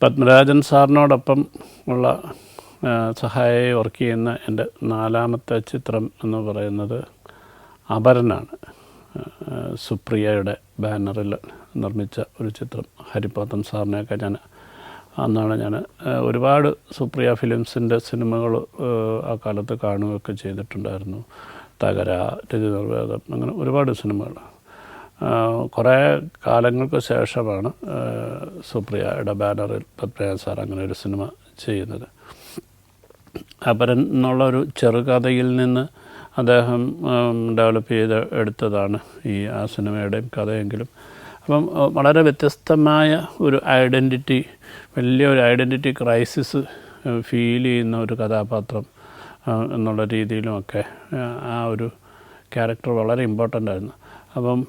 പത്മരാജൻ സാറിനോടൊപ്പം ഉള്ള സഹായിയായി വർക്ക് ചെയ്യുന്ന എൻ്റെ 4ാമത്തെ ചിത്രം എന്ന് പറയുന്നത് അപരനാണ്. സുപ്രിയയുടെ ബാനറിൽ നിർമ്മിച്ച ഒരു ചിത്രം. ഹരിപ്പോത്തൻ സാറിനെയൊക്കെ ഞാൻ ഒരുപാട് സുപ്രിയ ഫിലിംസിൻ്റെ സിനിമകൾ ആ കാലത്ത് കാണുകയൊക്കെ ചെയ്തിട്ടുണ്ടായിരുന്നു. തകര, രതി നിർവേദം, അങ്ങനെ ഒരുപാട് സിനിമകൾ. കുറേ കാലങ്ങൾക്ക് ശേഷമാണ് സുപ്രിയയുടെ ബാനറിൽ പത്മരാജൻ സാർ അങ്ങനെ ഒരു സിനിമ ചെയ്യുന്നത്. അപരൻ എന്നുള്ളൊരു ചെറുകഥയിൽ നിന്ന് അദ്ദേഹം ഡെവലപ്പ് ചെയ്ത് എടുത്തതാണ് ആ സിനിമയുടെയും കഥയെങ്കിലും. അപ്പം വളരെ വ്യത്യസ്തമായ ഒരു വലിയൊരു ഐഡൻറ്റിറ്റി ക്രൈസിസ് ഫീൽ ചെയ്യുന്ന ഒരു കഥാപാത്രം എന്നുള്ള രീതിയിലുമൊക്കെ ആ ഒരു ക്യാരക്ടർ വളരെ ഇമ്പോർട്ടൻ്റ് ആയിരുന്നു. അപ്പം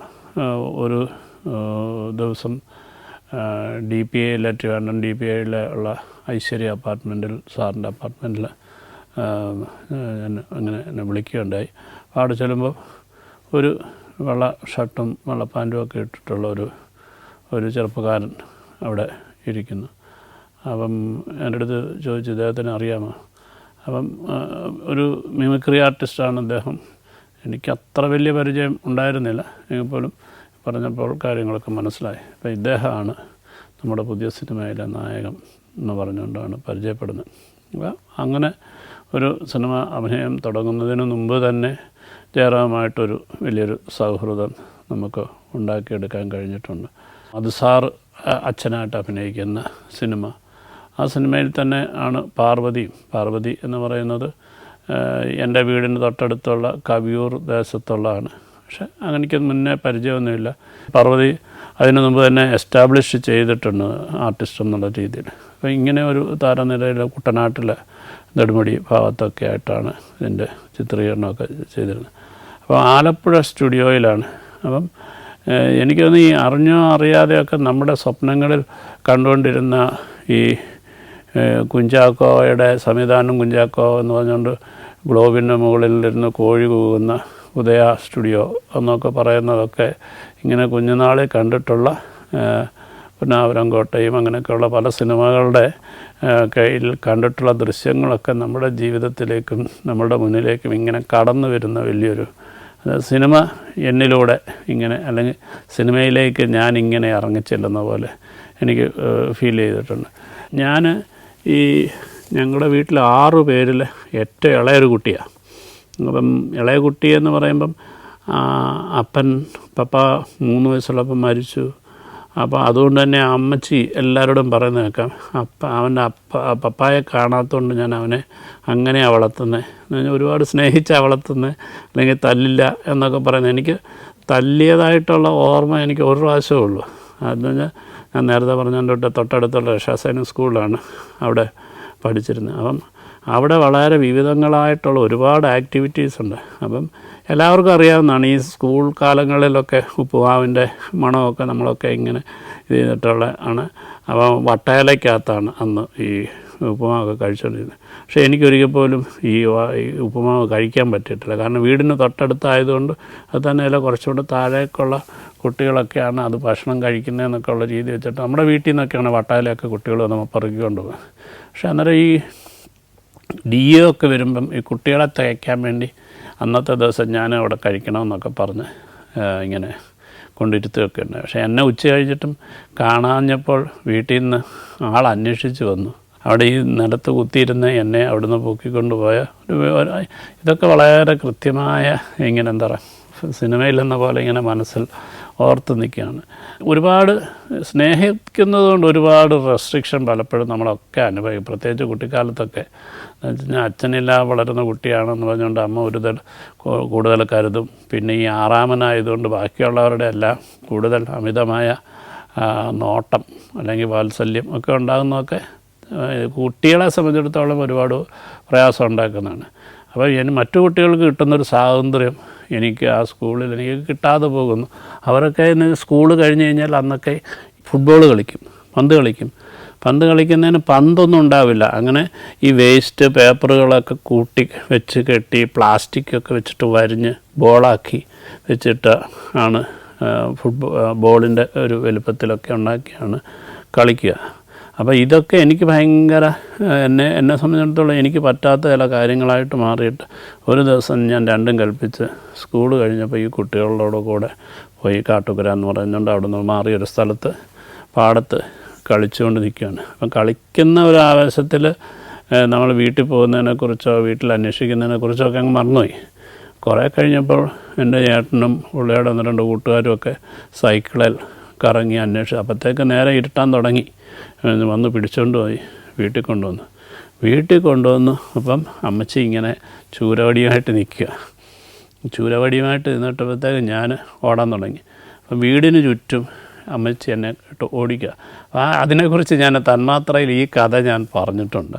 ഒരു ദിവസം ട്രിവാൻഡ്രം DPIയിൽ ഉള്ള ഐശ്വര്യ അപ്പാർട്ട്മെൻറ്റിൽ, സാറിൻ്റെ അപ്പാർട്ട്മെൻറ്റിൽ എന്നെ വിളിക്കുകയുണ്ടായി. അപ്പോൾ അവിടെ ചെല്ലുമ്പോൾ ഒരു വെള്ള ഷർട്ടും വെള്ള പാൻറ്റും ഒക്കെ ഇട്ടിട്ടുള്ള ഒരു ചെറുപ്പക്കാരൻ അവിടെ ഇരിക്കുന്നു. അപ്പം എൻ്റെ അടുത്ത് ചോദിച്ചു, ഇദ്ദേഹത്തിന് അറിയാമോ? അപ്പം ഒരു മിമിക്രി ആർട്ടിസ്റ്റാണ് അദ്ദേഹം. എനിക്ക് അത്ര വലിയ പരിചയം ഉണ്ടായിരുന്നില്ല, എങ്കിൽ പോലും പറഞ്ഞപ്പോൾ കാര്യങ്ങളൊക്കെ മനസ്സിലായി. അപ്പോൾ ഇദ്ദേഹമാണ് നമ്മുടെ പുതിയ സിനിമയിലെ നായകൻ എന്ന് പറഞ്ഞുകൊണ്ടാണ് പരിചയപ്പെടുന്നത്. അപ്പോൾ അങ്ങനെ ഒരു സിനിമ അഭിനയം തുടങ്ങുന്നതിന് മുമ്പ് തന്നെ ജയറാമുമായിട്ടൊരു വലിയൊരു സൗഹൃദം നമുക്ക് ഉണ്ടാക്കിയെടുക്കാൻ കഴിഞ്ഞിട്ടുണ്ട്. അത് സാർ അച്ഛനായിട്ട് അഭിനയിക്കുന്ന സിനിമ. ആ സിനിമയിൽ തന്നെ ആണ് പാർവതി എന്ന് പറയുന്നത് എൻ്റെ വീടിന് തൊട്ടടുത്തുള്ള കവിയൂർ ദേശത്തുള്ളതാണ്. പക്ഷെ എനിക്ക് മുന്നേ പരിചയമൊന്നുമില്ല. പാർവതി അതിനു മുമ്പ് തന്നെ എസ്റ്റാബ്ലിഷ് ചെയ്തിട്ടുണ്ട് ആർട്ടിസ്റ്റ് എന്നുള്ള രീതിയിൽ. അപ്പോൾ ഇങ്ങനെ ഒരു താരനിലയിൽ കുട്ടനാട്ടിലെ നെടുമുടി ഭാഗത്തൊക്കെ ആയിട്ടാണ് ഇതിൻ്റെ ചിത്രീകരണമൊക്കെ ചെയ്തിരുന്നത്. അപ്പോൾ ആലപ്പുഴ സ്റ്റുഡിയോയിലാണ്. അപ്പം എനിക്ക് തോന്നുന്നു ഈ അറിഞ്ഞോ അറിയാതെയൊക്കെ നമ്മുടെ സ്വപ്നങ്ങളിൽ കണ്ടുകൊണ്ടിരുന്ന ഈ കുഞ്ചാക്കോയുടെ സംവിധാനം, കുഞ്ചാക്കോ എന്ന് പറഞ്ഞുകൊണ്ട് ഗ്ലോബിൻ്റെ മുകളിലിരുന്ന് കോഴി കൂകുന്ന ഉദയ സ്റ്റുഡിയോ എന്നൊക്കെ പറയുന്നതൊക്കെ ഇങ്ങനെ കുഞ്ഞുനാളിൽ കണ്ടിട്ടുള്ള പുന്നാവരം കോട്ടയും അങ്ങനെയൊക്കെയുള്ള പല സിനിമകളുടെ കയ്യിൽ കണ്ടിട്ടുള്ള ദൃശ്യങ്ങളൊക്കെ നമ്മുടെ ജീവിതത്തിലേക്കും നമ്മുടെ മുന്നിലേക്കും ഇങ്ങനെ കടന്നു വരുന്ന വലിയൊരു സിനിമ എന്നിലൂടെ ഇങ്ങനെ, അല്ലെങ്കിൽ സിനിമയിലേക്ക് ഞാനിങ്ങനെ ഇറങ്ങിച്ചെല്ലുന്ന പോലെ എനിക്ക് ഫീൽ ചെയ്തിട്ടുണ്ട്. ഞങ്ങളുടെ വീട്ടിൽ 6 പേരിൽ ഏറ്റവും ഇളയൊരു കുട്ടിയാണ്. അപ്പം ഇളയ കുട്ടിയെന്ന് പറയുമ്പം പപ്പ 3 വയസ്സുള്ളപ്പം മരിച്ചു. അപ്പോൾ അതുകൊണ്ട് തന്നെ അമ്മച്ചി എല്ലാവരോടും പറയുന്നത് കേൾക്കാം, അവൻ്റെ പപ്പായെ കാണാത്തതുകൊണ്ട് ഞാൻ അവനെ അങ്ങനെയാണ് വളർത്തുന്നത്, ഒരുപാട് സ്നേഹിച്ചാണ് വളർത്തുന്നത്, അല്ലെങ്കിൽ തല്ലില്ല എന്നൊക്കെ പറയുന്നത്. എനിക്ക് തല്ലിയതായിട്ടുള്ള ഓർമ്മ എനിക്ക് ഒരു പ്രാവശ്യമേ ഉള്ളൂ. അതെന്ന് പറഞ്ഞാൽ ഞാൻ നേരത്തെ പറഞ്ഞതിൻ്റെ തൊട്ടടുത്തുള്ള രക്ഷാസൈനിക സ്കൂളിലാണ് അവിടെ പഠിച്ചിരുന്നത്. അപ്പം അവിടെ വളരെ വിവിധങ്ങളായിട്ടുള്ള ഒരുപാട് ആക്ടിവിറ്റീസ് ഉണ്ട്. അപ്പം എല്ലാവർക്കും അറിയാവുന്നതാണ് ഈ സ്കൂൾ കാലങ്ങളിലൊക്കെ ഉപ്പുമാവിൻ്റെ മണമൊക്കെ നമ്മളൊക്കെ ഇങ്ങനെ ഇത് ചെയ്തിട്ടുള്ള ആണ്. അപ്പം വട്ടയിലക്കകത്താണ് അന്ന് ഈ ഉപ്പുമാവൊക്കെ കഴിച്ചുകൊണ്ടിരുന്നത്. പക്ഷേ എനിക്കൊരിക്കൽ പോലും ഈ ഉപ്പുമാവ് കഴിക്കാൻ പറ്റിയിട്ടില്ല. കാരണം വീടിന് തൊട്ടടുത്തായതുകൊണ്ട് അത് തന്നെയല്ല, കുറച്ചുകൂടെ താഴേക്കുള്ള കുട്ടികളൊക്കെയാണ് അത് ഭക്ഷണം കഴിക്കുന്നതെന്നൊക്കെ ഉള്ള രീതി വെച്ചിട്ട് നമ്മുടെ വീട്ടിൽ നിന്നൊക്കെയാണ് വട്ടയിലൊക്കെ കുട്ടികൾ നമ്മൾ പെറുക്കിക്കൊണ്ട് പോകുന്നത്. പക്ഷേ അന്നേരം ഈ DA ഒക്കെ വരുമ്പം ഈ കുട്ടികളെ തയ്ക്കാൻ വേണ്ടി അന്നത്തെ ദിവസം ഞാൻ അവിടെ കഴിക്കണമെന്നൊക്കെ പറഞ്ഞ് ഇങ്ങനെ കൊണ്ടിരുത്തുകയൊക്കെ ഉണ്ട്. പക്ഷേ എന്നെ ഉച്ച കഴിഞ്ഞിട്ടും കാണാഞ്ഞപ്പോൾ വീട്ടിൽ നിന്ന് ആൾ അന്വേഷിച്ച് വന്നു. അവിടെ ഈ നിലത്ത് കുത്തിയിരുന്ന് എന്നെ അവിടുന്ന് പൊക്കിക്കൊണ്ട് പോയ ഇതൊക്കെ വളരെ കൃത്യമായ ഇങ്ങനെ എന്താ പറയുക, സിനിമയിലെന്ന പോലെ ഇങ്ങനെ മനസ്സിൽ ഓർത്ത് നിൽക്കുകയാണ്. ഒരുപാട് സ്നേഹിക്കുന്നതുകൊണ്ട് ഒരുപാട് റെസ്ട്രിക്ഷൻ പലപ്പോഴും നമ്മളൊക്കെ അനുഭവിക്കും. പ്രത്യേകിച്ച് കുട്ടിക്കാലത്തൊക്കെ അച്ഛനില്ല വളരുന്ന കുട്ടിയാണെന്ന് പറഞ്ഞുകൊണ്ട് അമ്മ കൂടുതൽ കരുതും. പിന്നെ ഈ 6ാമനായതുകൊണ്ട് ബാക്കിയുള്ളവരുടെ എല്ലാം കൂടുതൽ അമിതമായ നോട്ടം അല്ലെങ്കിൽ വാത്സല്യം ഒക്കെ ഉണ്ടാകുന്നതൊക്കെ കുട്ടികളെ സംബന്ധിച്ചിടത്തോളം ഒരുപാട് പ്രയാസം ഉണ്ടാക്കുന്നതാണ്. അപ്പോൾ മറ്റു കുട്ടികൾക്ക് കിട്ടുന്നൊരു സ്വാതന്ത്ര്യം എനിക്ക് ആ സ്കൂളിൽ എനിക്ക് കിട്ടാതെ പോകുന്നു. അവരൊക്കെ സ്കൂൾ കഴിഞ്ഞ് കഴിഞ്ഞാൽ അന്നൊക്കെ ഫുട്ബോൾ കളിക്കും, പന്ത് കളിക്കുന്നതിന് പന്തൊന്നും ഉണ്ടാവില്ല. അങ്ങനെ ഈ വേസ്റ്റ് പേപ്പറുകളൊക്കെ കൂട്ടി വെച്ച് കെട്ടി പ്ലാസ്റ്റിക്കൊക്കെ വെച്ചിട്ട് വരിഞ്ഞ് ബോളാക്കി വെച്ചിട്ട് ആണ് ബോളിൻ്റെ ഒരു വലുപ്പത്തിലൊക്കെ ഉണ്ടാക്കിയാണ് കളിക്കുക. അപ്പോൾ ഇതൊക്കെ എനിക്ക് ഭയങ്കര എന്നെ സംബന്ധിച്ചിടത്തോളം എനിക്ക് പറ്റാത്ത ചില കാര്യങ്ങളായിട്ട് മാറിയിട്ട് ഒരു ദിവസം ഞാൻ രണ്ടും കൽപ്പിച്ച് സ്കൂൾ കഴിഞ്ഞപ്പോൾ ഈ കുട്ടികളോട് കൂടെ പോയി കാട്ടുകര എന്ന് പറയുന്നുണ്ട്, അവിടെ നിന്ന് മാറിയൊരു സ്ഥലത്ത് പാടത്ത് കളിച്ചുകൊണ്ട് നിൽക്കുകയാണ്. അപ്പം കളിക്കുന്ന ഒരു ആവേശത്തിൽ നമ്മൾ വീട്ടിൽ പോകുന്നതിനെക്കുറിച്ചോ വീട്ടിൽ അന്വേഷിക്കുന്നതിനെക്കുറിച്ചോ ഒക്കെ അങ്ങ് മറന്നുപോയി. കുറേ കഴിഞ്ഞപ്പോൾ എൻ്റെ ചേട്ടനും പുള്ളിയുടെ 1-2 കൂട്ടുകാരും ഒക്കെ സൈക്കിളിൽ കറങ്ങി അന്വേഷിച്ചു. അപ്പോഴത്തേക്ക് നേരെ ഇരുട്ടാൻ തുടങ്ങി. വന്ന് പിടിച്ചുകൊണ്ട് പോയി വീട്ടിൽ കൊണ്ടുവന്നു. അപ്പം അമ്മച്ചി ഇങ്ങനെ ചൂരവടിയുമായിട്ട് നിൽക്കുക. ചൂരവടിയുമായിട്ട് നിന്നിട്ടപ്പോഴത്തേക്ക് ഞാൻ ഓടാൻ തുടങ്ങി. അപ്പം വീടിന് ചുറ്റും അമ്മച്ചി എന്നെ ഇട്ട് ഓടിക്കുക. അതിനെക്കുറിച്ച് ഞാൻ തന്മാത്രയിൽ ഈ കഥ ഞാൻ പറഞ്ഞിട്ടുണ്ട്.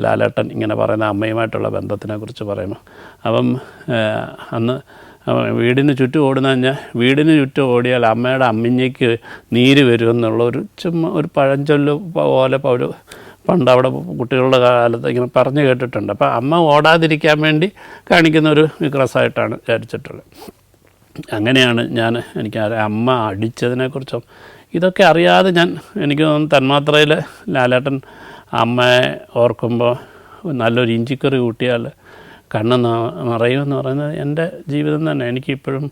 ലാലേട്ടൻ ഇങ്ങനെ പറയുന്ന അമ്മയുമായിട്ടുള്ള ബന്ധത്തിനെക്കുറിച്ച് പറയുമ്പോൾ അപ്പം അന്ന് വീടിന് ചുറ്റും ഓടുന്ന കഴിഞ്ഞാൽ വീടിന് ചുറ്റും ഓടിയാൽ അമ്മയുടെ അമ്മിഞ്ഞയ്ക്ക് നീര് വരുമെന്നുള്ള ഒരു പഴഞ്ചൊല്ല് പോലെ ഒരു പണ്ട് അവിടെ കുട്ടികളുടെ കാലത്ത് ഇങ്ങനെ പറഞ്ഞു കേട്ടിട്ടുണ്ട്. അപ്പോൾ അമ്മ ഓടാതിരിക്കാൻ വേണ്ടി കാണിക്കുന്ന ഒരു വിക്രസായിട്ടാണ് വിചാരിച്ചിട്ടുള്ളത്. അങ്ങനെയാണ് എനിക്ക് അമ്മ അടിച്ചതിനെക്കുറിച്ചും ഇതൊക്കെ അറിയാതെ എനിക്ക് തോന്നുന്നു തന്മാത്രയിൽ ലാലേട്ടൻ അമ്മയെ ഓർക്കുമ്പോൾ നല്ലൊരു ഇഞ്ചിക്കറി കൂട്ടിയാൽ കണ്ണ് നിറയുമെന്ന് പറയുന്നത് എൻ്റെ ജീവിതം തന്നെ. എനിക്കിപ്പോഴും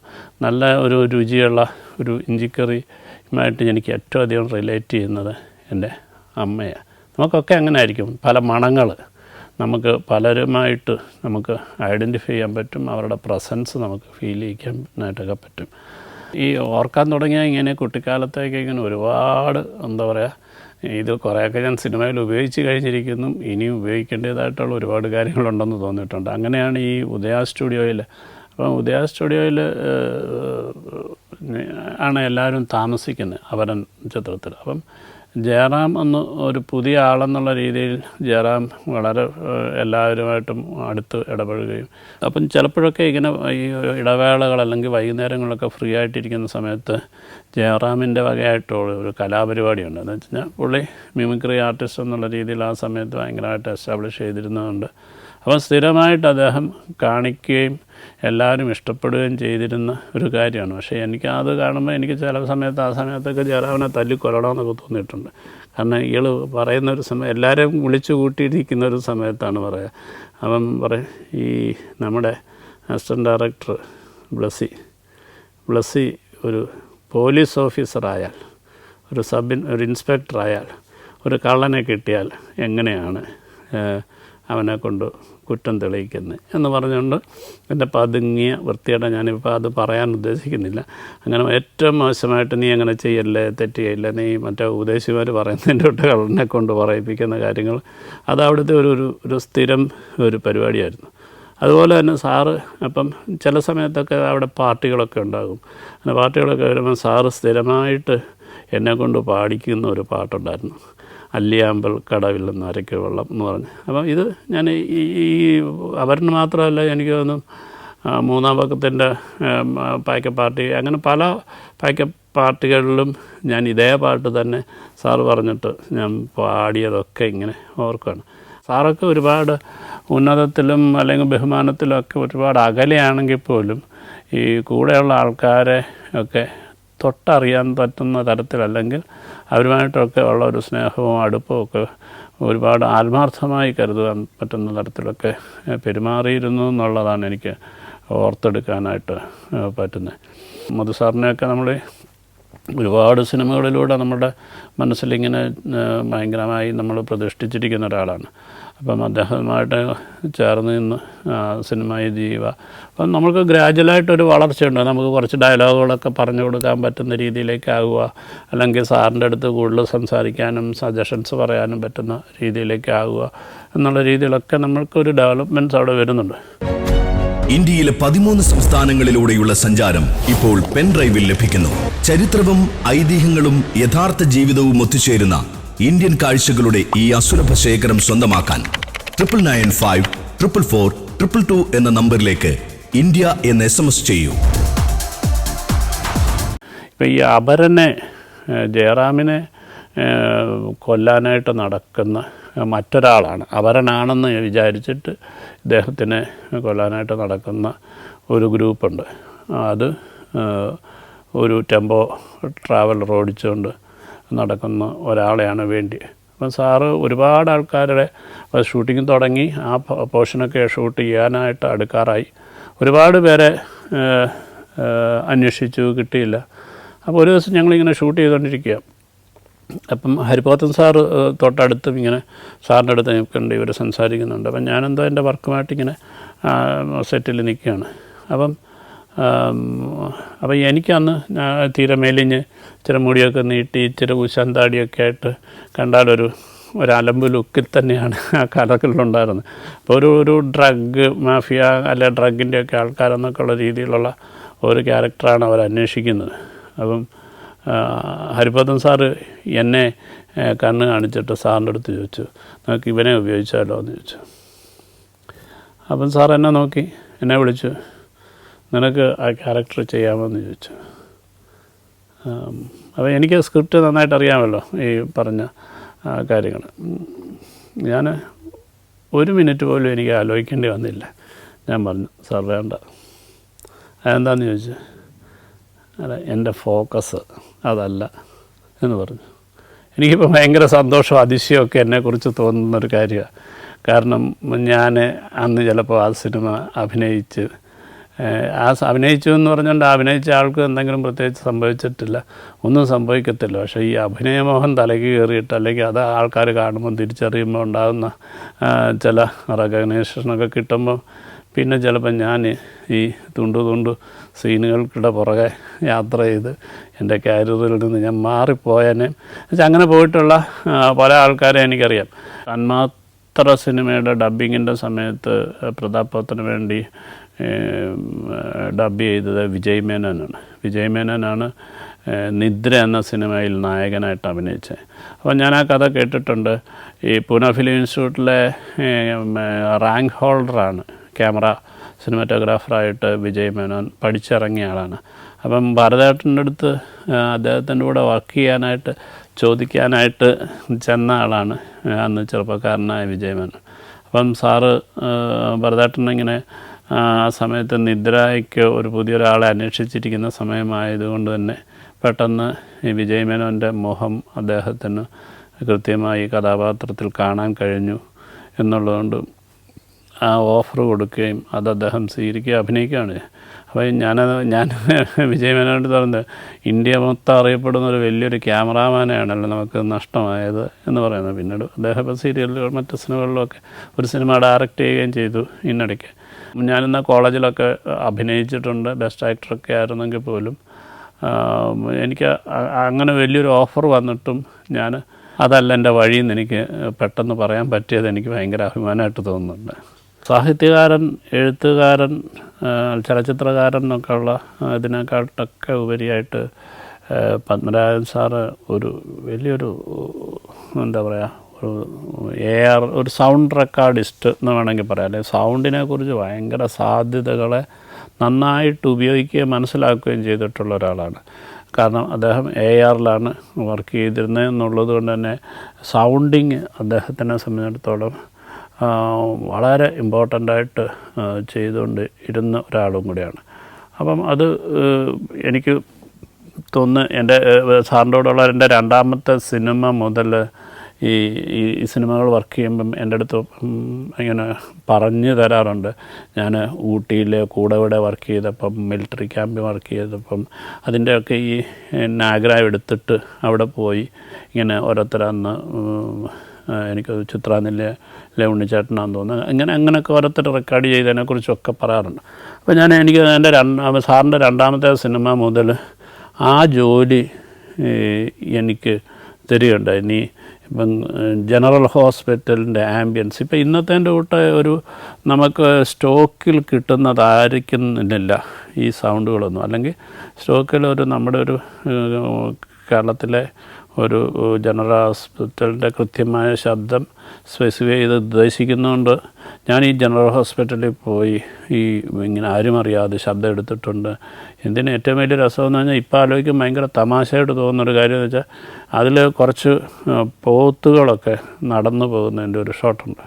നല്ല ഒരു രുചിയുള്ള ഒരു ഇഞ്ചിക്കറിയുമായിട്ട് എനിക്ക് ഏറ്റവും അധികം റിലേറ്റ് ചെയ്യുന്നത് എൻ്റെ അമ്മയാണ്. നമുക്കൊക്കെ അങ്ങനെ ആയിരിക്കും, പല മണങ്ങൾ നമുക്ക് പലരുമായിട്ട് നമുക്ക് ഐഡൻറ്റിഫൈ ചെയ്യാൻ പറ്റും, അവരുടെ പ്രസൻസ് നമുക്ക് ഫീൽ ചെയ്യിക്കാനായിട്ടൊക്കെ പറ്റും. ഈ ഓർക്കാൻ തുടങ്ങിയാൽ ഇങ്ങനെ കുട്ടിക്കാലത്തേക്ക് ഇങ്ങനെ ഒരുപാട് എന്താ പറയുക, ഇത് കുറേയൊക്കെ ഞാൻ സിനിമയിൽ ഉപയോഗിച്ച് കഴിഞ്ഞിരിക്കുന്നു, ഇനിയും ഉപയോഗിക്കേണ്ടതായിട്ടുള്ള ഒരുപാട് കാര്യങ്ങളുണ്ടെന്ന് തോന്നിയിട്ടുണ്ട്. അങ്ങനെയാണ് ഈ ഉദയ സ്റ്റുഡിയോയിൽ. അപ്പം ഉദയ സ്റ്റുഡിയോയിൽ ആണ് എല്ലാവരും താമസിക്കുന്നത് അവരൻ ചിത്രത്തിൽ. അപ്പം ജയറാം ഒന്ന് ഒരു പുതിയ ആളെന്നുള്ള രീതിയിൽ ജയറാം വളരെ എല്ലാവരുമായിട്ടും അടുത്ത് ഇടപഴകുകയും അപ്പം ചിലപ്പോഴൊക്കെ ഇങ്ങനെ ഈ ഇടവേളകൾ അല്ലെങ്കിൽ വൈകുന്നേരങ്ങളൊക്കെ ഫ്രീ ആയിട്ടിരിക്കുന്ന സമയത്ത് ജയറാമിൻ്റെ വകയായിട്ടുള്ള ഒരു കലാപരിപാടിയുണ്ട്. എന്ന് വെച്ച് കഴിഞ്ഞാൽ പുള്ളി മിമിക്രി ആർട്ടിസ്റ്റ് എന്നുള്ള രീതിയിൽ ആ സമയത്ത് ഭയങ്കരമായിട്ട് എസ്റ്റാബ്ലിഷ് ചെയ്തിരുന്നതുകൊണ്ട് അപ്പോൾ സ്ഥിരമായിട്ട് അദ്ദേഹം കാണിക്കുകയും എല്ലാവരും ഇഷ്ടപ്പെടുകയും ചെയ്തിരുന്ന ഒരു കാര്യമാണ്. പക്ഷേ അത് കാണുമ്പോൾ എനിക്ക് ചില സമയത്ത് ആ സമയത്തൊക്കെ ജയറാമിനെ തല്ലിക്കൊല്ലണമെന്നൊക്കെ തോന്നിയിട്ടുണ്ട്. കാരണം ഇയാൾ പറയുന്നൊരു സമയം എല്ലാവരും വിളിച്ചു കൂട്ടിയിരിക്കുന്ന ഒരു സമയത്താണ് പറയുക. അവൻ പറയും ഈ നമ്മുടെ അസിസ്റ്റൻറ്റ് ഡയറക്ടർ ബ്ലസ്സി ഒരു പോലീസ് ഓഫീസറായാൽ, ഒരു ഇൻസ്പെക്ടറായാൽ, ഒരു കള്ളനെ കിട്ടിയാൽ എങ്ങനെയാണ് അവനെ കൊണ്ട് കുറ്റം തെളിയിക്കുന്നത് എന്ന് പറഞ്ഞുകൊണ്ട് എൻ്റെ പതുങ്ങിയ വൃത്തിയായിട്ട് ഞാനിപ്പോൾ അത് പറയാൻ ഉദ്ദേശിക്കുന്നില്ല. അങ്ങനെ ഏറ്റവും മോശമായിട്ട് നീ അങ്ങനെ ചെയ്യല്ലേ, തെറ്റ് ചെയ്യില്ല, നീ മറ്റേ ഉപദേശിമാർ പറയുന്നതിൻ്റെ തൊട്ട് കള്ളനെ കൊണ്ട് പറയിപ്പിക്കുന്ന കാര്യങ്ങൾ അത് അവിടുത്തെ ഒരു സ്ഥിരം ഒരു പരിപാടിയായിരുന്നു. അതുപോലെ തന്നെ സാറ് അപ്പം ചില സമയത്തൊക്കെ അവിടെ പാർട്ടികളൊക്കെ ഉണ്ടാകും. അങ്ങനെ പാർട്ടികളൊക്കെ വരുമ്പോൾ സാറ് സ്ഥിരമായിട്ട് എന്നെക്കൊണ്ട് പാടിക്കുന്ന ഒരു പാട്ടുണ്ടായിരുന്നു, അല്ലിയാമ്പൽ കടവിൽ നിന്ന് അരയ്ക്ക് വെള്ളം എന്ന് പറഞ്ഞ്. അപ്പം ഇത് ഞാൻ ഈ അവരിന് മാത്രമല്ല, എനിക്ക് തോന്നുന്നു മൂന്നാം പക്കത്തിൻ്റെ പായ്ക്ക പാർട്ടി, അങ്ങനെ പല പായ്ക്ക പാർട്ടികളിലും ഞാൻ ഇതേ പാട്ട് തന്നെ സാറ് പറഞ്ഞിട്ട് ഞാൻ പാടിയതൊക്കെ ഇങ്ങനെ ഓർക്കുകയാണ്. സാറൊക്കെ ഒരുപാട് ഉന്നതത്തിലും അല്ലെങ്കിൽ ബഹുമാനത്തിലും ഒക്കെ ഒരുപാട് അകലെയാണെങ്കിൽ പോലും ഈ കൂടെയുള്ള ആൾക്കാരെ ഒക്കെ തൊട്ടറിയാൻ പറ്റുന്ന തരത്തിലല്ലെങ്കിൽ അവരുമായിട്ടൊക്കെ ഉള്ള ഒരു സ്നേഹവും അടുപ്പവും ഒക്കെ ഒരുപാട് ആത്മാർത്ഥമായി കരുതാൻ പറ്റുന്ന തരത്തിലൊക്കെ പെരുമാറിയിരുന്നു എന്നുള്ളതാണ് എനിക്ക് ഓർത്തെടുക്കാനായിട്ട് പറ്റുന്നത്. മധുസാറിനെയൊക്കെ നമ്മൾ ഒരുപാട് സിനിമകളിലൂടെ നമ്മുടെ മനസ്സിലിങ്ങനെ ഭയങ്കരമായി നമ്മൾ പ്രതിഷ്ഠിച്ചിരിക്കുന്ന ഒരാളാണ്. അപ്പം അദ്ദേഹവുമായിട്ട് ചേർന്ന് നിന്ന് സിനിമയിൽ ജീവ അപ്പം നമുക്ക് ഗ്രാജുവലായിട്ടൊരു വളർച്ചയുണ്ട്. നമുക്ക് കുറച്ച് ഡയലോഗുകളൊക്കെ പറഞ്ഞു കൊടുക്കാൻ പറ്റുന്ന രീതിയിലേക്കാവുക, അല്ലെങ്കിൽ സാറിൻ്റെ അടുത്ത് കൂടുതൽ സംസാരിക്കാനും സജഷൻസ് പറയാനും പറ്റുന്ന രീതിയിലേക്കാവുക എന്നുള്ള രീതിയിലൊക്കെ നമ്മൾക്കൊരു ഡെവലപ്മെൻറ്റ്സ് അവിടെ വരുന്നുണ്ട്. ഇന്ത്യയിലെ 13 സംസ്ഥാനങ്ങളിലൂടെയുള്ള സഞ്ചാരം ഇപ്പോൾ പെൻഡ്രൈവിൽ ലഭിക്കുന്നു. ചരിത്രവും ഐതിഹ്യങ്ങളും യഥാർത്ഥ ജീവിതവും ഒത്തുചേരുന്ന ഇന്ത്യൻ കാഴ്ചകളുടെ ഈ അസുലഭ ശേഖരം സ്വന്തമാക്കാൻ 9955444222 എന്ന നമ്പറിലേക്ക് ഇന്ത്യ എന്ന് SMS ചെയ്യൂ. ഇപ്പം ഈ അപരനെ ജയറാമിനെ കൊല്ലാനായിട്ട് നടക്കുന്ന മറ്റൊരാളാണ്, അപരനാണെന്ന് വിചാരിച്ചിട്ട് ഇദ്ദേഹത്തിനെ കൊല്ലാനായിട്ട് നടക്കുന്ന ഒരു ഗ്രൂപ്പുണ്ട്. അത് ഒരു ടെമ്പോ ട്രാവലർ ഓടിച്ചുകൊണ്ട് നടക്കുന്ന ഒരാളെയാണ് അപ്പം സാറ് ഒരുപാട് ആൾക്കാരുടെ ഷൂട്ടിങ് തുടങ്ങി ആ പോർഷനൊക്കെ ഷൂട്ട് ചെയ്യാനായിട്ട് അടുക്കാറായി. ഒരുപാട് പേരെ അന്വേഷിച്ചു, കിട്ടിയില്ല. അപ്പോൾ ഒരു ദിവസം ഞങ്ങളിങ്ങനെ ഷൂട്ട് ചെയ്തുകൊണ്ടിരിക്കുക. അപ്പം ഹരിപോത്തൻ സാറ് തൊട്ടടുത്തും ഇങ്ങനെ സാറിൻ്റെ അടുത്ത് നിൽക്കുന്നുണ്ട്, ഇവർ സംസാരിക്കുന്നുണ്ട്. അപ്പം ഞാനെന്തോ എൻ്റെ വർക്കുമായിട്ടിങ്ങനെ സെറ്റിൽ നിൽക്കുകയാണ്. അപ്പം എനിക്കന്ന് തീരെ മെലിഞ്ഞ് ഇച്ചിരി മുടിയൊക്കെ നീട്ടി ഇച്ചിരി ഉശാന്താടിയൊക്കെ ആയിട്ട് കണ്ടാലൊരു അലമ്പ് ലുക്കിൽ തന്നെയാണ് ആ കഥകളിലുണ്ടായിരുന്നത്. അപ്പോൾ ഒരു ഡ്രഗ് മാഫിയ അല്ലെ ഡ്രഗിൻ്റെയൊക്കെ ആൾക്കാരെന്നൊക്കെ ഉള്ള രീതിയിലുള്ള ഒരു ക്യാരക്ടറാണ് അവർ അന്വേഷിക്കുന്നത്. അപ്പം ഹരിപദൻ സാറ് എന്നെ കണ്ണ് കാണിച്ചിട്ട് സാറിൻ്റെ അടുത്ത് ചോദിച്ചു, നമുക്ക് ഇവനെ ഉപയോഗിച്ചാലോ എന്ന് ചോദിച്ചു. അപ്പം സാർ എന്നെ നോക്കി എന്നെ വിളിച്ചു, നിനക്ക് ആ ക്യാരക്ടർ ചെയ്യാമെന്ന് ചോദിച്ചു. അപ്പോൾ എനിക്ക് സ്ക്രിപ്റ്റ് നന്നായിട്ട് അറിയാമല്ലോ ഈ പറഞ്ഞ കാര്യങ്ങൾ. ഞാൻ 1 മിനിറ്റ് പോലും എനിക്ക് ആലോചിക്കേണ്ടി വന്നില്ല. ഞാൻ പറഞ്ഞു, സാർ വേണ്ട. അതെന്താണെന്ന് ചോദിച്ചു. അല്ല, എൻ്റെ ഫോക്കസ് അതല്ല എന്ന് പറഞ്ഞു. എനിക്കിപ്പോൾ ഭയങ്കര സന്തോഷവും അതിശയമൊക്കെ എന്നെക്കുറിച്ച് തോന്നുന്നൊരു കാര്യമാണ്. കാരണം ഞാൻ അന്ന് ചിലപ്പോൾ ആ സിനിമ അഭിനയിച്ചു എന്ന് പറഞ്ഞുകൊണ്ട് അഭിനയിച്ച ആൾക്ക് എന്തെങ്കിലും പ്രത്യേകിച്ച് സംഭവിച്ചിട്ടില്ല, ഒന്നും സംഭവിക്കത്തില്ല. പക്ഷേ ഈ അഭിനയമോഹം തലയ്ക്ക് കയറിയിട്ട് അല്ലെങ്കിൽ അത് ആൾക്കാർ കാണുമ്പോൾ തിരിച്ചറിയുമ്പോൾ ഉണ്ടാകുന്ന ചില റെക്കഗ്നേഷനൊക്കെ കിട്ടുമ്പോൾ പിന്നെ ചിലപ്പോൾ ഞാൻ ഈ തുണ്ടു സീനുകൾക്കിടെ പുറകെ യാത്ര ചെയ്ത് എൻ്റെ കാരിയറിൽ നിന്ന് ഞാൻ മാറിപ്പോയതിനെ അങ്ങനെ പോയിട്ടുള്ള പല ആൾക്കാരെ എനിക്കറിയാം. തന്മാത്ര സിനിമയുടെ ഡബ്ബിങ്ങിൻ്റെ സമയത്ത് പ്രതാപ് പോത്തന് വേണ്ടി ഡബ് ചെയ്തത് വിജയ് മേനോനാണ് നിദ്ര എന്ന സിനിമയിൽ നായകനായിട്ട് അഭിനയിച്ചത്. അപ്പോൾ ഞാൻ ആ കഥ കേട്ടിട്ടുണ്ട്. ഈ പൂനെ ഫിലിം ഇൻസ്റ്റിറ്റ്യൂട്ടിലെ റാങ്ക് ഹോൾഡറാണ്, ക്യാമറ സിനിമാറ്റോഗ്രാഫറായിട്ട് വിജയ് മേനോൻ പഠിച്ചിറങ്ങിയ ആളാണ്. അപ്പം ഭാരതേട്ടൻ്റെ അടുത്ത് അദ്ദേഹത്തിൻ്റെ കൂടെ വർക്ക് ചെയ്യാനായിട്ട് ചോദിക്കാനായിട്ട് ചെന്ന ആളാണ് അന്ന് ചെറുപ്പക്കാരനായ വിജയ് മേനോൻ. അപ്പം സാറ് ഭരതേട്ടനിങ്ങനെ ആ സമയത്ത് നിദ്രയ്ക്ക് ഒരു പുതിയൊരാളെ അന്വേഷിച്ചിരിക്കുന്ന സമയമായതുകൊണ്ട് തന്നെ പെട്ടെന്ന് ഈ വിജയ് മേനോൻ്റെ മുഖം അദ്ദേഹത്തിന് കൃത്യമായി കഥാപാത്രത്തിൽ കാണാൻ കഴിഞ്ഞു എന്നുള്ളതുകൊണ്ട് ആ ഓഫർ കൊടുക്കുകയും അത് അദ്ദേഹം സ്വീകരിക്കുകയും അഭിനയിക്കുകയാണ്. അപ്പോൾ ഞാൻ വിജയ് മേനോനോട് പറഞ്ഞത്, ഇന്ത്യ മൊത്തം അറിയപ്പെടുന്ന ഒരു വലിയൊരു ക്യാമറാമാനെയാണല്ലോ നമുക്ക് നഷ്ടമായത് എന്ന് പറയുന്നത്. പിന്നീട് അദ്ദേഹം ഇപ്പോൾ സീരിയലുകൾ മറ്റ് സിനിമകളിലൊക്കെ ഒരു സിനിമ ഡയറക്റ്റ് ചെയ്യുകയും ചെയ്തു. ഇന്നിടയ്ക്ക് ഞാനിന്ന് കോളേജിലൊക്കെ അഭിനയിച്ചിട്ടുണ്ട്, ബെസ്റ്റ് ആക്ടറൊക്കെ ആയിരുന്നെങ്കിൽ പോലും എനിക്ക് അങ്ങനെ വലിയൊരു ഓഫർ വന്നിട്ടും ഞാൻ അതല്ല എൻ്റെ വഴിയെന്ന് എനിക്ക് പെട്ടെന്ന് പറയാൻ പറ്റിയത് എനിക്ക് ഭയങ്കര അഭിമാനമായിട്ട് തോന്നുന്നുണ്ട്. സാഹിത്യകാരൻ, എഴുത്തുകാരൻ, ചലച്ചിത്രകാരൻ എന്നൊക്കെ ഉള്ള ഇതിനെക്കാട്ടൊക്കെ ഉപരിയായിട്ട് പത്മരാജൻ സാറ് ഒരു വലിയൊരു എന്താ പറയുക, ഒരു സൗണ്ട് റെക്കോർഡിസ്റ്റ് എന്ന് വേണമെങ്കിൽ പറയാം. അല്ലെങ്കിൽ സൗണ്ടിനെ കുറിച്ച് ഭയങ്കര സാധ്യതകളെ നന്നായിട്ട് ഉപയോഗിക്കുകയും മനസ്സിലാക്കുകയും ചെയ്തിട്ടുള്ള ഒരാളാണ്. കാരണം അദ്ദേഹം ARലാണ് വർക്ക് ചെയ്തിരുന്നത് എന്നുള്ളത് കൊണ്ട് തന്നെ സൗണ്ടിങ് അദ്ദേഹത്തിനെ സംബന്ധിച്ചിടത്തോളം വളരെ ഇമ്പോർട്ടൻ്റായിട്ട് ചെയ്തുകൊണ്ട് ഇരുന്ന ഒരാളും കൂടിയാണ്. അപ്പം അത് എനിക്ക് തോന്നുന്നു എൻ്റെ സാറിൻ്റെയോടുള്ള എൻ്റെ 2ാമത്തെ സിനിമ മുതൽ ഈ സിനിമകൾ വർക്ക് ചെയ്യുമ്പം എൻ്റെ അടുത്ത് ഇങ്ങനെ പറഞ്ഞു തരാറുണ്ട്. ഞാൻ ഊട്ടിയിൽ കൂടെവിടെ വർക്ക് ചെയ്തപ്പം, മിലിറ്ററി ക്യാമ്പിൽ വർക്ക് ചെയ്തപ്പം അതിൻ്റെയൊക്കെ ഈ നാഗ്ര എടുത്തിട്ട് അവിടെ പോയി ഇങ്ങനെ ഓരോരുത്തരന്ന് എനിക്ക് ചിത്രാനിലെ ഉണ്ണിച്ചേട്ടനാന്ന് തോന്നുന്നു, അങ്ങനെയൊക്കെ ഓരോരുത്തർ റെക്കോർഡ് ചെയ്തതിനെക്കുറിച്ചൊക്കെ പറയാറുണ്ട്. അപ്പോൾ എനിക്ക് എൻ്റെ സാറിൻ്റെ 2ാമത്തെ സിനിമ മുതൽ ആ ജോലി എനിക്ക് തരികയുണ്ടായി. ഇനി ഇപ്പം ജനറൽ ഹോസ്പിറ്റലിൻ്റെ ആംബിയൻസ് ഇപ്പം ഇന്നത്തേൻ്റെ കൂട്ട് ഒരു നമുക്ക് സ്റ്റോക്കിൽ കിട്ടുന്നതായിരിക്കുന്നില്ല ഈ സൗണ്ടുകളൊന്നും. അല്ലെങ്കിൽ സ്റ്റോക്കിൽ നമ്മുടെ ഒരു കേരളത്തിലെ ഒരു ജനറൽ ഹോസ്പിറ്റലിൻ്റെ കൃത്യമായ ശബ്ദം സ്പെസിഫൈ ചെയ്ത് ഉദ്ദേശിക്കുന്നതുകൊണ്ട് ഞാൻ ഈ ജനറൽ ഹോസ്പിറ്റലിൽ പോയി ഇങ്ങനെ ആരും അറിയാതെ ശബ്ദം എടുത്തിട്ടുണ്ട്. എന്തിന് ഏറ്റവും വലിയ രസമെന്ന് പറഞ്ഞാൽ ഇപ്പോൾ ആലോചിക്കും ഭയങ്കര തമാശയായിട്ട് തോന്നുന്നൊരു കാര്യം എന്ന് വെച്ചാൽ അതിൽ കുറച്ച് പോത്തുകളൊക്കെ നടന്നു പോകുന്നതിൻ്റെ ഒരു ഷോട്ടുണ്ട്.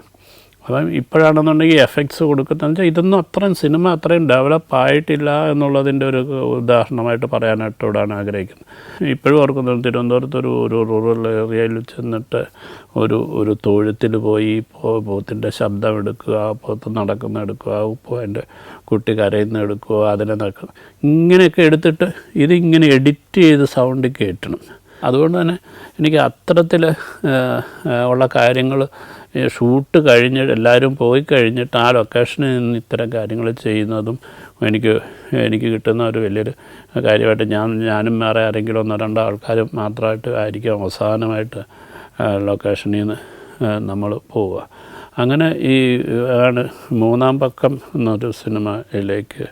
അപ്പം ഇപ്പോഴാണെന്നുണ്ടെങ്കിൽ എഫക്ട്സ് കൊടുക്കുന്നതെന്ന് വെച്ചാൽ ഇതൊന്നും അത്രയും സിനിമ അത്രയും ഡെവലപ്പ് ആയിട്ടില്ല എന്നുള്ളതിൻ്റെ ഒരു ഉദാഹരണമായിട്ട് പറയാനായിട്ട് ഇവിടെയാണ് ആഗ്രഹിക്കുന്നത്. ഇപ്പോഴും ഓർക്കുന്നത് തിരുവനന്തപുരത്ത് ഒരു റൂറൽ ഏരിയയിൽ ചെന്നിട്ട് ഒരു തൊഴുത്തിൽ പോയി പോത്തിൻ്റെ ശബ്ദം എടുക്കുക, പോത്ത് നടക്കുന്ന എടുക്കുക, അതിൻ്റെ കുട്ടി കരയുന്ന എടുക്കുക, അതിനെ നടക്കുക, ഇങ്ങനെയൊക്കെ എടുത്തിട്ട് ഇതിങ്ങനെ എഡിറ്റ് ചെയ്ത് സൗണ്ട് കേട്ടണം. അതുകൊണ്ട് തന്നെ എനിക്ക് അത്തരത്തിൽ ഉള്ള കാര്യങ്ങൾ ഷൂട്ട് കഴിഞ്ഞ് എല്ലാവരും പോയി കഴിഞ്ഞിട്ട് ആ ലൊക്കേഷനിൽ നിന്ന് ഇത്തരം കാര്യങ്ങൾ ചെയ്യുന്നതും എനിക്ക് കിട്ടുന്ന ഒരു വലിയൊരു കാര്യമായിട്ട് ഞാനും വേറെ ആരെങ്കിലും 1-2 ആൾക്കാരും മാത്രമായിട്ട് ആയിരിക്കും അവസാനമായിട്ട് ലൊക്കേഷനിൽ നിന്ന് നമ്മൾ പോവുക. അങ്ങനെ ആണ് മൂന്നാം പക്കം എന്നൊരു സിനിമയിലേക്ക്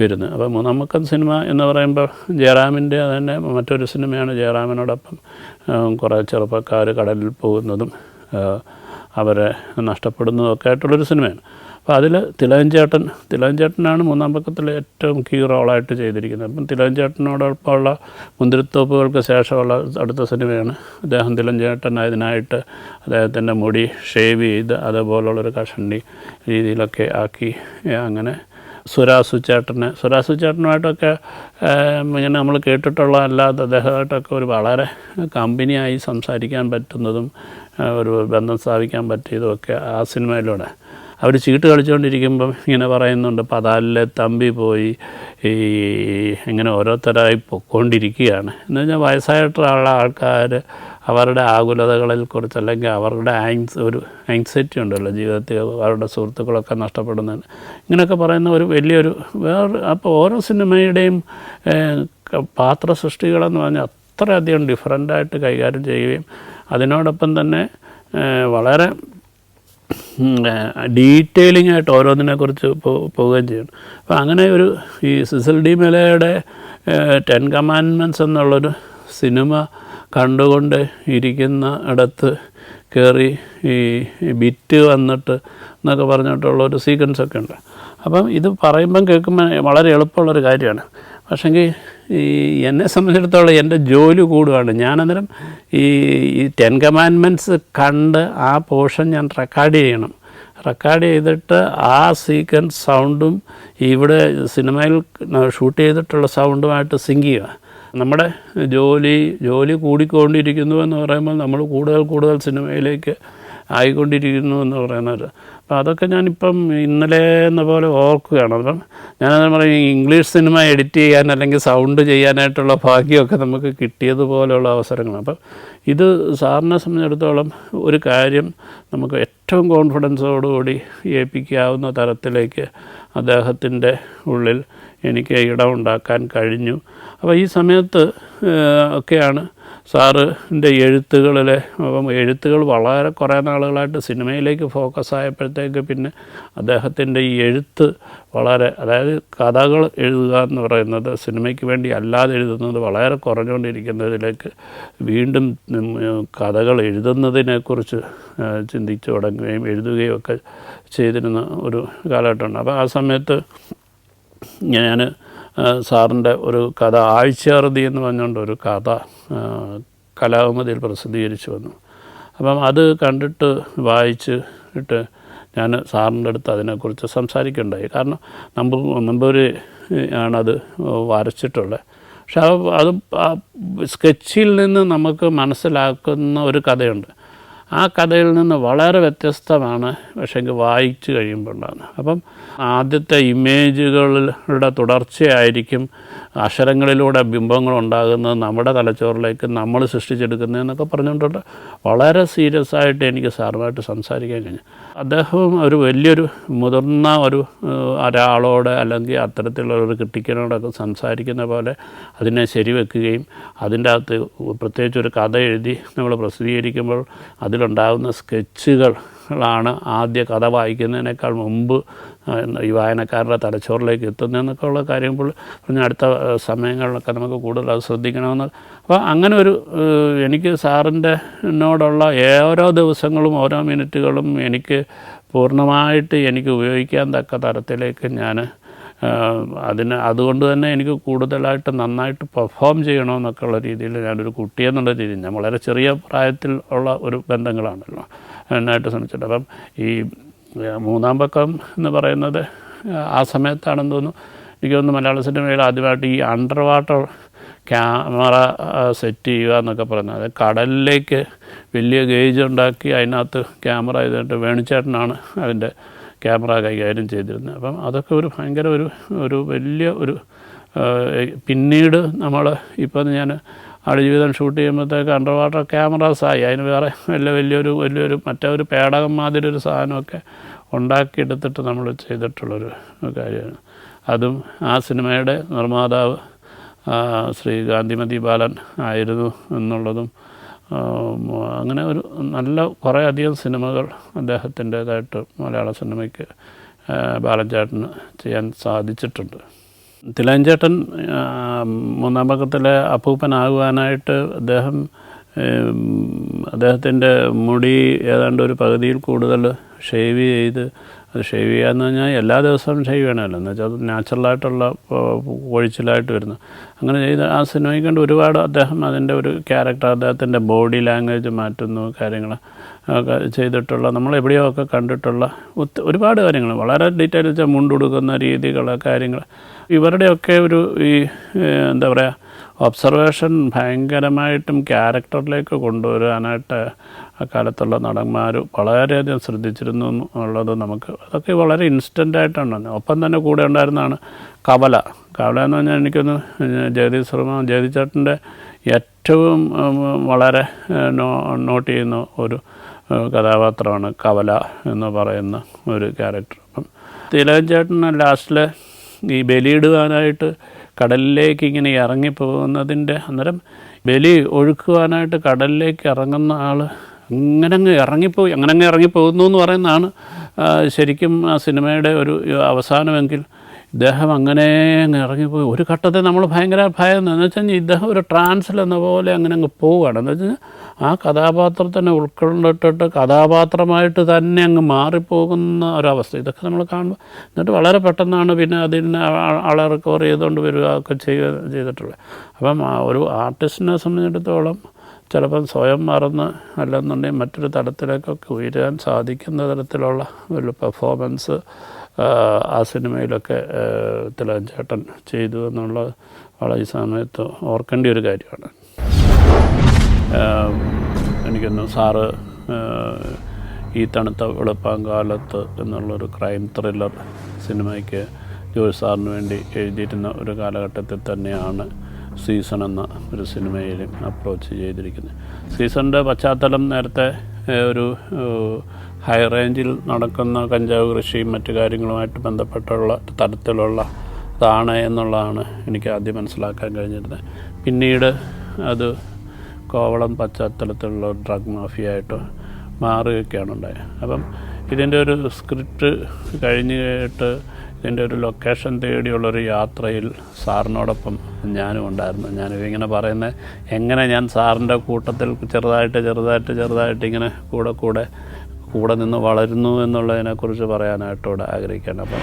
വരുന്നത്. അപ്പോൾ മൂന്നാം പക്കം സിനിമ എന്ന് പറയുമ്പോൾ ജയറാമിൻ്റെ തന്നെ മറ്റൊരു സിനിമയാണ്. ജയറാമിനോടൊപ്പം കുറേ ചെറുപ്പക്കാർ കടലിൽ പോകുന്നതും അവരെ നഷ്ടപ്പെടുന്നതും ഒക്കെ ആയിട്ടുള്ളൊരു സിനിമയാണ്. അപ്പോൾ അതിൽ തിലകൻ ചേട്ടനാണ് മൂന്നാം പക്കത്തിൽ ഏറ്റവും കീ റോളായിട്ട് ചെയ്തിരിക്കുന്നത്. അപ്പം തിലകൻ ചേട്ടനോടൊപ്പമുള്ള മുന്തിരിത്തോപ്പുകൾക്ക് ശേഷമുള്ള അടുത്ത സിനിമയാണ്. തിലകൻ ചേട്ടൻ അതിനായിട്ട് അദ്ദേഹത്തിൻ്റെ മുടി ഷേവ് ചെയ്ത് അതുപോലുള്ളൊരു കഷണ്ടി രീതിയിലൊക്കെ ആക്കി അങ്ങനെ സുരാസു ചേട്ടനുമായിട്ടൊക്കെ ഇങ്ങനെ നമ്മൾ കേട്ടിട്ടുള്ള അല്ലാതെ അദ്ദേഹമായിട്ടൊക്കെ ഒരു വളരെ കമ്പനിയായി സംസാരിക്കാൻ പറ്റുന്നതും ഒരു ബന്ധം സ്ഥാപിക്കാൻ പറ്റിയതുമൊക്കെ ആ സിനിമയിലൂടെ. അവർ ചീട്ട് കളിച്ചുകൊണ്ടിരിക്കുമ്പം ഇങ്ങനെ പറയുന്നുണ്ട്, പതാലിലെ തമ്പി പോയി ഇങ്ങനെ ഓരോരുത്തരായി പൊയ്ക്കൊണ്ടിരിക്കുകയാണ് എന്ന് പറഞ്ഞാൽ വയസ്സായിട്ടുള്ള ആൾക്കാർ അവരുടെ ആകുലതകളിൽ കുറിച്ച് അല്ലെങ്കിൽ അവരുടെ ഒരു ആങ്സൈറ്റി ഉണ്ടല്ലോ ജീവിതത്തിൽ, അവരുടെ സുഹൃത്തുക്കളൊക്കെ നഷ്ടപ്പെടുന്നതിന് ഇങ്ങനെയൊക്കെ പറയുന്ന ഒരു വലിയൊരു അപ്പോൾ ഓരോ സിനിമയുടെയും പാത്ര സൃഷ്ടികളെന്ന് പറഞ്ഞാൽ അത്രയധികം ഡിഫറൻ്റായിട്ട് കൈകാര്യം ചെയ്യുകയും അതിനോടൊപ്പം തന്നെ വളരെ ഡീറ്റെയിലിംഗ് ആയിട്ട് ഓരോന്നിനെക്കുറിച്ച് പോവുകയും ചെയ്യണം. അപ്പോൾ അങ്ങനെ ഈ സിസിൽ ഡി മലയുടെ 10 കമാൻഡ്മെൻറ്റ്സ് എന്നുള്ളൊരു സിനിമ കണ്ടുകൊണ്ട് ഇരിക്കുന്ന ഇടത്ത് കയറി ഈ ബിറ്റ് വന്നിട്ട് എന്നൊക്കെ പറഞ്ഞിട്ടുള്ളൊരു സീക്വൻസൊക്കെ ഉണ്ട്. അപ്പം ഇത് പറയുമ്പം കേൾക്കുമ്പോൾ വളരെ എളുപ്പമുള്ളൊരു കാര്യമാണ്. പക്ഷേങ്കിൽ എന്നെ സംബന്ധിച്ചിടത്തോളം എൻ്റെ ജോലി കൂടുകയാണ്. ഞാനന്നേരം ഈ 10 കമാൻഡ്മെൻറ്റ്സ് കണ്ട് ആ പോർഷൻ ഞാൻ റെക്കോർഡ് ചെയ്യണം. റെക്കോർഡ് ചെയ്തിട്ട് ആ സീക്വൻസ് സൗണ്ടും ഇവിടെ സിനിമയിൽ ഷൂട്ട് ചെയ്തിട്ടുള്ള സൗണ്ടുമായിട്ട് സിങ്ക് ചെയ്യുക. നമ്മുടെ ജോലി കൂടിക്കൊണ്ടിരിക്കുന്നു എന്ന് പറയുമ്പോൾ നമ്മൾ കൂടുതൽ സിനിമയിലേക്ക് ആയിക്കൊണ്ടിരിക്കുന്നു എന്ന് പറയുന്നത്. അപ്പോൾ അതൊക്കെ ഞാനിപ്പം ഇന്നലെ എന്ന പോലെ ഓർക്കുകയാണ്. അപ്പം ഞാനത് പറയും, ഇംഗ്ലീഷ് സിനിമ എഡിറ്റ് ചെയ്യാൻ അല്ലെങ്കിൽ സൗണ്ട് ചെയ്യാനായിട്ടുള്ള ഭാഗ്യമൊക്കെ നമുക്ക് കിട്ടിയതുപോലെയുള്ള അവസരങ്ങൾ. അപ്പം ഇത് സാറിനെ സംബന്ധിച്ചിടത്തോളം ഒരു കാര്യം നമുക്ക് ഏറ്റവും കോൺഫിഡൻസോടുകൂടി ഏൽപ്പിക്കാവുന്ന തരത്തിലേക്ക് അദ്ദേഹത്തിൻ്റെ ഉള്ളിൽ എനിക്ക് ഇടമുണ്ടാക്കാൻ കഴിഞ്ഞു. അപ്പോൾ ഈ സമയത്ത് ഒക്കെയാണ് സാറിൻ്റെ എഴുത്തുകൾ വളരെ കുറേ നാളുകളായിട്ട് സിനിമയിലേക്ക് ഫോക്കസ് ആയപ്പോഴത്തേക്ക് പിന്നെ അദ്ദേഹത്തിൻ്റെ ഈ എഴുത്ത് വളരെ, അതായത് കഥകൾ എഴുതുക എന്ന് പറയുന്നത് സിനിമയ്ക്ക് വേണ്ടി അല്ലാതെ എഴുതുന്നത് വളരെ കുറഞ്ഞുകൊണ്ടിരിക്കുന്നതിലേക്ക് വീണ്ടും കഥകൾ എഴുതുന്നതിനെക്കുറിച്ച് ചിന്തിച്ചു തുടങ്ങുകയും എഴുതുകയും ഒക്കെ ചെയ്തിരുന്ന ഒരു കാലഘട്ടമുണ്ട്. അപ്പോൾ ആ സമയത്ത് ഞാൻ സാറിൻ്റെ ഒരു കഥ ആഴ്ചാറുതി എന്ന് പറഞ്ഞുകൊണ്ട് ഒരു കഥ കലാകൗമുദിയിൽ പ്രസിദ്ധീകരിച്ചു വന്നു. അപ്പം അത് കണ്ടിട്ട് വായിച്ചിട്ട് ഞാൻ സാറിൻ്റെ അടുത്ത് അതിനെക്കുറിച്ച് സംസാരിക്കുകയുണ്ടായി. കാരണം നമ്പൂരി ആണത് വരച്ചിട്ടുള്ളത്. പക്ഷെ അത് സ്കെച്ചിൽ നിന്ന് നമുക്ക് മനസ്സിലാക്കുന്ന ഒരു കഥയുണ്ട്. ആ കഥയിൽ നിന്ന് വളരെ വ്യത്യസ്തമാണ് പക്ഷേങ്കിൽ വായിച്ചു കഴിയുമ്പോൾ ഉണ്ടാകുന്നത്. അപ്പം ആദ്യത്തെ ഇമേജുകളുടെ തുടർച്ചയായിരിക്കും അക്ഷരങ്ങളിലൂടെ ബിംബങ്ങൾ ഉണ്ടാകുന്നത് നമ്മുടെ തലച്ചോറിലേക്ക് നമ്മൾ സൃഷ്ടിച്ചെടുക്കുന്നതെന്നൊക്കെ പറഞ്ഞുകൊണ്ടുണ്ട് വളരെ സീരിയസ് ആയിട്ട് എനിക്ക് സാറുമായിട്ട് സംസാരിക്കാൻ കഴിഞ്ഞു. അദ്ദേഹവും ഒരു വലിയൊരു മുതിർന്ന ഒരാളോട് അല്ലെങ്കിൽ അത്തരത്തിലുള്ള ഒരു ക്രിട്ടിക്കനോടൊക്കെ സംസാരിക്കുന്ന പോലെ അതിനെ ശരിവെക്കുകയും അതിൻ്റെ അകത്ത് പ്രത്യേകിച്ച് ഒരു കഥ എഴുതി നമ്മൾ പ്രസിദ്ധീകരിക്കുമ്പോൾ അതിലുണ്ടാകുന്ന സ്കെച്ചുകളാണ് ആദ്യ കഥ വായിക്കുന്നതിനേക്കാൾ മുമ്പ് ഈ വായനക്കാരുടെ തലച്ചോറിലേക്ക് എത്തുന്നതെന്നൊക്കെ ഉള്ള കാര്യങ്ങൾ പറഞ്ഞ അടുത്ത സമയങ്ങളിലൊക്കെ നമുക്ക് കൂടുതൽ അത് ശ്രദ്ധിക്കണമെന്ന്. അപ്പോൾ അങ്ങനെ എനിക്ക് സാറിൻ്റെനോടുള്ള ഓരോ ദിവസങ്ങളും ഓരോ മിനിറ്റുകളും എനിക്ക് പൂർണ്ണമായിട്ട് എനിക്ക് ഉപയോഗിക്കാൻ തക്ക തരത്തിലേക്ക് ഞാൻ അതുകൊണ്ട് തന്നെ എനിക്ക് കൂടുതലായിട്ട് നന്നായിട്ട് പെർഫോം ചെയ്യണമെന്നൊക്കെ ഉള്ള രീതിയിൽ ഞാനൊരു കുട്ടിയെന്നുള്ള രീതിയിൽ ഞാൻ വളരെ ചെറിയ പ്രായത്തിൽ ഉള്ള ഒരു ബന്ധങ്ങളാണല്ലോ എന്നായിട്ട് ശ്രമിച്ചിട്ട്. അപ്പം മൂന്നാം പക്കം എന്ന് പറയുന്നത് ആ സമയത്താണെന്ന് തോന്നുന്നു, എനിക്ക് തോന്നുന്നു മലയാള സിനിമയിൽ ആദ്യമായിട്ട് ഈ അണ്ടർ വാട്ടർ ക്യാമറ സെറ്റ് ചെയ്യുക എന്നൊക്കെ പറയുന്നത്. അത് കടലിലേക്ക് വലിയ ഗേജ് ഉണ്ടാക്കി അതിനകത്ത് ക്യാമറ ചെയ്തിട്ട് വേണിച്ചേട്ടനാണ് അതിൻ്റെ ക്യാമറ കൈകാര്യം ചെയ്തിരുന്നത്. അപ്പം അതൊക്കെ ഒരു ഭയങ്കര ഒരു വലിയ ഒരു പിന്നീട് നമ്മൾ ഇപ്പം ഞാൻ ആടുജീവിതം ഷൂട്ട് ചെയ്യുമ്പോഴത്തേക്ക് അണ്ടർ വാട്ടർ ക്യാമറാസായി, അതിന് വേറെ വലിയൊരു മറ്റൊരു പേടകം മാതിരി ഒരു സാധനമൊക്കെ ഉണ്ടാക്കിയെടുത്തിട്ട് നമ്മൾ ചെയ്തിട്ടുള്ളൊരു കാര്യമാണ്. അതും ആ സിനിമയുടെ നിർമ്മാതാവ് ശ്രീ ഗാന്ധിമതി ബാലൻ ആയിരുന്നു എന്നുള്ളതും, അങ്ങനെ ഒരു നല്ല കുറേ അധികം സിനിമകൾ അദ്ദേഹത്തിൻ്റേതായിട്ട് മലയാള സിനിമയ്ക്ക് ബാലൻ ചേട്ടന് ചെയ്യാൻ സാധിച്ചിട്ടുണ്ട്. തിലകൻ ചേട്ടൻ മൂന്നാം പക്കത്തിലെ അപ്പൂപ്പനാകുവാനായിട്ട് അദ്ദേഹത്തിൻ്റെ മുടി ഏതാണ്ട് ഒരു പകുതിയിൽ കൂടുതൽ ഷേവ് ചെയ്ത്, അത് ഷേവ് ചെയ്യാന്ന് പറഞ്ഞാൽ എല്ലാ ദിവസവും ഷേവ് ചെയ്യണമല്ലോ, എന്ന് വെച്ചാൽ അത് നാച്ചുറലായിട്ടുള്ള ഒഴിച്ചിലായിട്ട് വരുന്നു. അങ്ങനെ ചെയ്ത് ആ സിനിമയിൽ കണ്ട് ഒരുപാട് അദ്ദേഹം അതിൻ്റെ ഒരു ക്യാരക്ടർ, അദ്ദേഹത്തിൻ്റെ ബോഡി ലാംഗ്വേജ് മാറ്റുന്നു, കാര്യങ്ങൾ ഒക്കെ ചെയ്തിട്ടുള്ള നമ്മളെവിടെയോ ഒക്കെ കണ്ടിട്ടുള്ള ഒരുപാട് കാര്യങ്ങൾ വളരെ ഡീറ്റെയിൽ വെച്ചാൽ മുണ്ടുടുക്കുന്ന രീതികൾ, കാര്യങ്ങൾ ഇവരുടെയൊക്കെ ഈ എന്താ പറയുക ഒബ്സർവേഷൻ ഭയങ്കരമായിട്ടും ക്യാരക്ടറിലേക്ക് കൊണ്ടുവരാനായിട്ട് അക്കാലത്തുള്ള നടന്മാർ വളരെയധികം ശ്രദ്ധിച്ചിരുന്നു എന്നുള്ളത് അതൊക്കെ വളരെ ഇൻസ്റ്റൻ്റായിട്ടാണ്. ഒപ്പം തന്നെ കൂടെ ഉണ്ടായിരുന്നതാണ് കവല എന്ന് പറഞ്ഞാൽ എനിക്കൊന്ന് ജഗതി ചേട്ടൻ്റെ ഏറ്റവും വളരെ നോട്ട് ചെയ്യുന്ന ഒരു കഥാപാത്രമാണ് കവല എന്ന് പറയുന്ന ഒരു ക്യാരക്ടർ. അപ്പം തിലകൻ ചേട്ടൻ ലാസ്റ്റിൽ ഈ ബലിയിടുവാനായിട്ട് കടലിലേക്ക് ഇങ്ങനെ ഇറങ്ങിപ്പോകുന്നതിൻ്റെ അന്നേരം ബലി ഒഴുക്കുവാനായിട്ട് കടലിലേക്ക് ഇറങ്ങുന്ന ആൾ അങ്ങനെ ഇറങ്ങിപ്പോകുന്നു എന്ന് പറയുന്നതാണ് ശരിക്കും ആ സിനിമയുടെ ഒരു അവസാനമെങ്കിൽ ഇദ്ദേഹം അങ്ങനെ അങ്ങ് ഇറങ്ങിപ്പോയി. ഒരു ഘട്ടത്തെ നമ്മൾ ഭയങ്കര ഭയം എന്ന് വെച്ച് കഴിഞ്ഞാൽ ഇദ്ദേഹം ഒരു ട്രാൻസിൽ എന്ന പോലെ അങ്ങനെ അങ്ങ് പോവുകയാണ്. എന്ന് വെച്ച് കഴിഞ്ഞാൽ ആ കഥാപാത്രത്തിനെ ഉൾക്കൊണ്ടിട്ടിട്ട് കഥാപാത്രമായിട്ട് തന്നെ അങ്ങ് മാറിപ്പോകുന്ന ഒരവസ്ഥ ഇതൊക്കെ നമ്മൾ കാണുമ്പോൾ. എന്നിട്ട് വളരെ പെട്ടെന്നാണ് പിന്നെ അതിന് ആളെ റിക്കവർ ചെയ്തുകൊണ്ട് വരിക ഒക്കെ ചെയ്തിട്ടുള്ളത്. അപ്പം ഒരു ആർട്ടിസ്റ്റിനെ സംബന്ധിച്ചിടത്തോളം ചിലപ്പം സ്വയം മറന്ന് അല്ലെന്നുണ്ടെങ്കിൽ മറ്റൊരു തലത്തിലേക്കൊക്കെ ഉയരാൻ സാധിക്കുന്ന തരത്തിലുള്ള ഒരു പെർഫോമൻസ് ആ സിനിമയിലൊക്കെ തിലകൻ ചേട്ടൻ ചെയ്തു എന്നുള്ളത് വളരെ ഈ സമയത്ത് ഓർക്കേണ്ട ഒരു കാര്യമാണ്. എനിക്കൊന്ന് സാറ് ഈ തണുത്ത വെളുപ്പാങ്കാലത്ത് എന്നുള്ളൊരു ക്രൈം ത്രില്ലർ സിനിമയ്ക്ക് ജോഷി സാറിന് വേണ്ടി എഴുതിയിരുന്ന ഒരു കാലഘട്ടത്തിൽ തന്നെയാണ് സീസൺ എന്ന ഒരു സിനിമയിലും അപ്രോച്ച് ചെയ്തിരിക്കുന്നത്. സീസണിൻ്റെ പശ്ചാത്തലം നേരത്തെ ഒരു ഹൈ റേഞ്ചിൽ നടക്കുന്ന കഞ്ചാവ് കൃഷിയും മറ്റു കാര്യങ്ങളുമായിട്ട് ബന്ധപ്പെട്ടുള്ള തരത്തിലുള്ളതാണ് എന്നുള്ളതാണ് എനിക്ക് ആദ്യം മനസ്സിലാക്കാൻ കഴിഞ്ഞിരുന്നത്. പിന്നീട് അത് കോവളം പശ്ചാത്തലത്തിലുള്ള ഡ്രഗ് മാഫിയായിട്ട് മാറുകയൊക്കെയാണ് ഉണ്ടായത്. അപ്പം ഇതിൻ്റെ ഒരു സ്ക്രിപ്റ്റ് കഴിഞ്ഞിട്ട് ഇതിൻ്റെ ഒരു ലൊക്കേഷൻ തേടിയുള്ളൊരു യാത്രയിൽ സാറിനോടൊപ്പം ഞാനും ഉണ്ടായിരുന്നു. ഞാനിങ്ങനെ പറയുന്നത് എങ്ങനെ ഞാൻ സാറിൻ്റെ കൂട്ടത്തിൽ ചെറുതായിട്ട് ഇങ്ങനെ കൂടെ നിന്ന് വളരുന്നു എന്നുള്ളതിനെക്കുറിച്ച് പറയാനായിട്ടൂടെ ആഗ്രഹിക്കുകയാണ്. അപ്പം